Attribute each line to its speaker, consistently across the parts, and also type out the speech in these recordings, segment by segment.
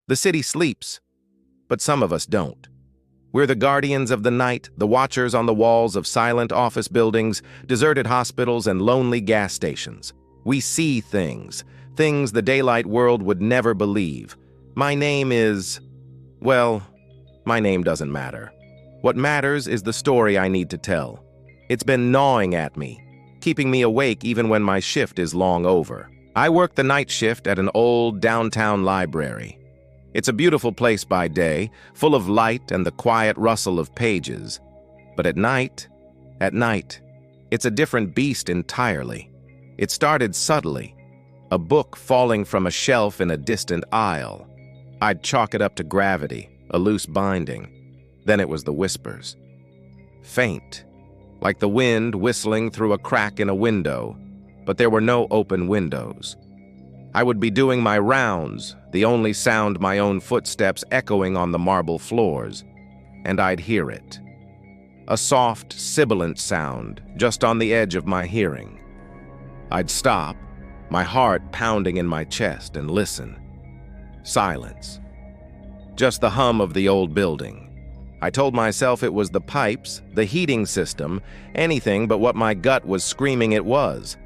Speaker 1: The city sleeps, but some of us don't. We're the guardians of the night, the watchers on the walls of silent office buildings, deserted hospitals, and lonely gas stations. We see things the daylight world would never believe. My name is... well, my name doesn't matter. What matters is the story I need to tell. It's been gnawing at me, keeping me awake even when my shift is long over. I work the night shift at an old downtown library. It's a beautiful place by day, full of light and the quiet rustle of pages. But at night, it's a different beast entirely. It started subtly, a book falling from a shelf in a distant aisle. I'd chalk it up to gravity, a loose binding. Then it was the whispers. Faint, like the wind whistling through a crack in a window, but there were no open windows. I would be doing my rounds, the only sound my own footsteps echoing on the marble floors, and I'd hear it. A soft, sibilant sound, just on the edge of my hearing. I'd stop, my heart pounding in my chest, and listen. Silence. Just the hum of the old building. I told myself it was the pipes, the heating system, anything but what my gut was screaming it was.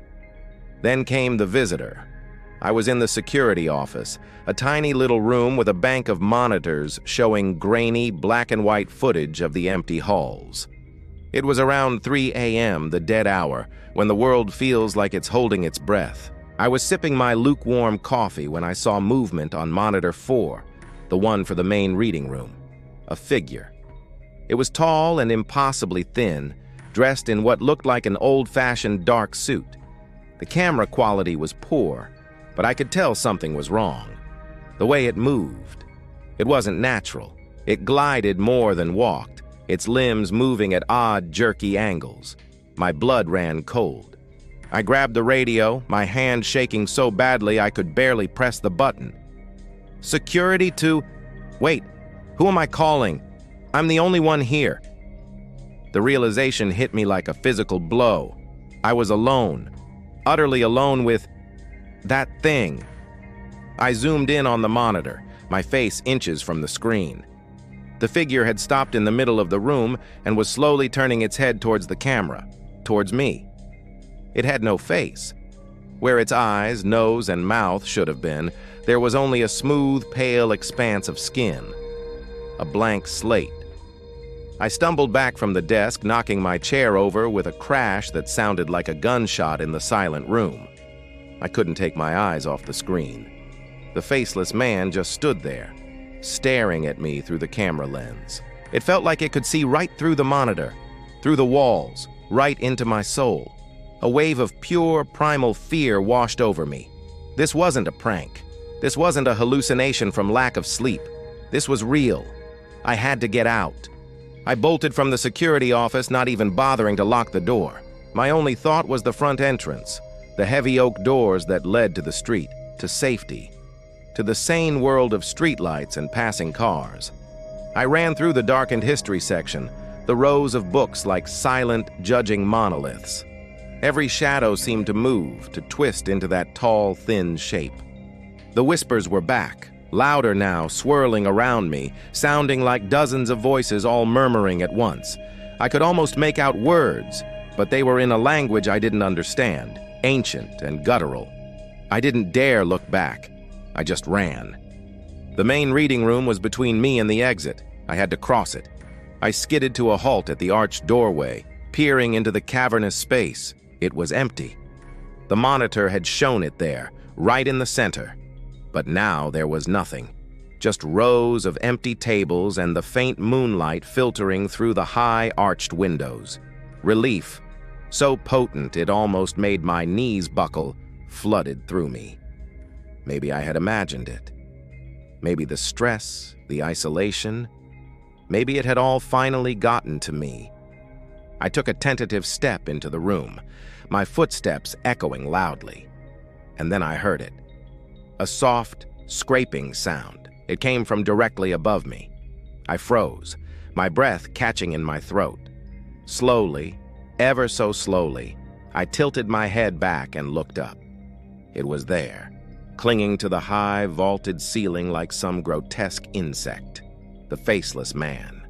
Speaker 1: Then came the visitor. I was in the security office, a tiny little room with a bank of monitors showing grainy black and white footage of the empty halls. It was around 3 a.m., the dead hour, when the world feels like it's holding its breath. I was sipping my lukewarm coffee when I saw movement on monitor 4, the one for the main reading room. A figure. It was tall and impossibly thin, dressed in what looked like an old-fashioned dark suit. The camera quality was poor, but I could tell something was wrong. The way it moved. It wasn't natural. It glided more than walked, its limbs moving at odd, jerky angles. My blood ran cold. I grabbed the radio, my hand shaking so badly I could barely press the button. Security to... Wait, who am I calling? I'm the only one here. The realization hit me like a physical blow. I was alone, utterly alone with... that thing. I zoomed in on the monitor, my face inches from the screen. The figure had stopped in the middle of the room and was slowly turning its head towards the camera, towards me. It had no face. Where its eyes, nose, and mouth should have been, there was only a smooth, pale expanse of skin. A blank slate. I stumbled back from the desk, knocking my chair over with a crash that sounded like a gunshot in the silent room. I couldn't take my eyes off the screen. The faceless man just stood there, staring at me through the camera lens. It felt like it could see right through the monitor, through the walls, right into my soul. A wave of pure, primal fear washed over me. This wasn't a prank. This wasn't a hallucination from lack of sleep. This was real. I had to get out. I bolted from the security office, not even bothering to lock the door. My only thought was the front entrance, the heavy oak doors that led to the street, to safety, to the sane world of streetlights and passing cars. I ran through the darkened history section, the rows of books like silent, judging monoliths. Every shadow seemed to move, to twist into that tall, thin shape. The whispers were back, louder now, swirling around me, sounding like dozens of voices all murmuring at once. I could almost make out words, but they were in a language I didn't understand, ancient and guttural. I didn't dare look back. I just ran. The main reading room was between me and the exit. I had to cross it. I skidded to a halt at the arched doorway, peering into the cavernous space. It was empty. The monitor had shown it there, right in the center. But now there was nothing. Just rows of empty tables and the faint moonlight filtering through the high arched windows. Relief, so potent it almost made my knees buckle, flooded through me. Maybe I had imagined it. Maybe the stress, the isolation, maybe it had all finally gotten to me. I took a tentative step into the room, my footsteps echoing loudly. And then I heard it. A soft, scraping sound. It came from directly above me. I froze, my breath catching in my throat. Slowly, ever so slowly, I tilted my head back and looked up. It was there, clinging to the high, vaulted ceiling like some grotesque insect. The faceless man.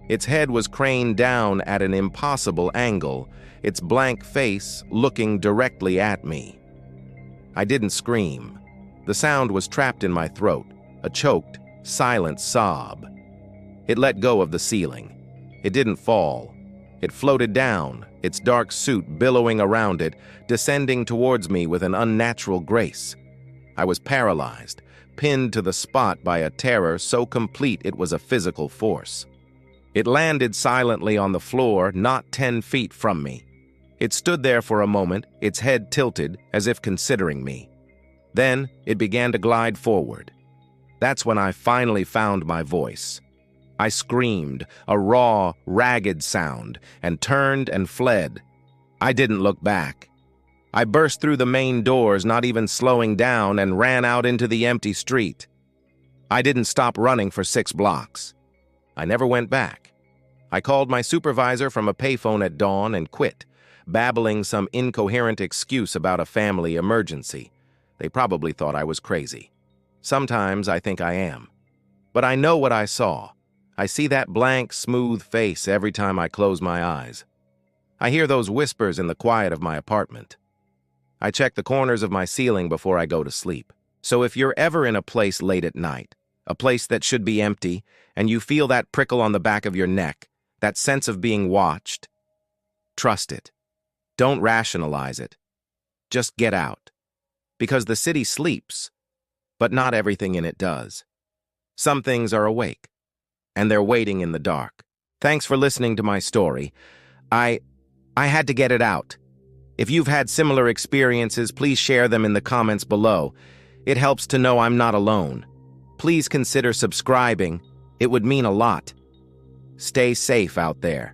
Speaker 1: Its head was craned down at an impossible angle, its blank face looking directly at me. I didn't scream. The sound was trapped in my throat, a choked, silent sob. It let go of the ceiling. It didn't fall. It floated down, its dark suit billowing around it, descending towards me with an unnatural grace. I was paralyzed, pinned to the spot by a terror so complete it was a physical force. It landed silently on the floor, not 10 feet from me. It stood there for a moment, its head tilted, as if considering me. Then it began to glide forward. That's when I finally found my voice. I screamed, a raw, ragged sound, and turned and fled. I didn't look back. I burst through the main doors, not even slowing down, and ran out into the empty street. I didn't stop running for 6 blocks. I never went back. I called my supervisor from a payphone at dawn and quit, babbling some incoherent excuse about a family emergency. They probably thought I was crazy. Sometimes I think I am. But I know what I saw. I see that blank, smooth face every time I close my eyes. I hear those whispers in the quiet of my apartment. I check the corners of my ceiling before I go to sleep. So if you're ever in a place late at night, a place that should be empty, and you feel that prickle on the back of your neck, that sense of being watched, trust it. Don't rationalize it. Just get out. Because the city sleeps, but not everything in it does. Some things are awake, and they're waiting in the dark. Thanks for listening to my story. I had to get it out. If you've had similar experiences, please share them in the comments below. It helps to know I'm not alone. Please consider subscribing. It would mean a lot. Stay safe out there.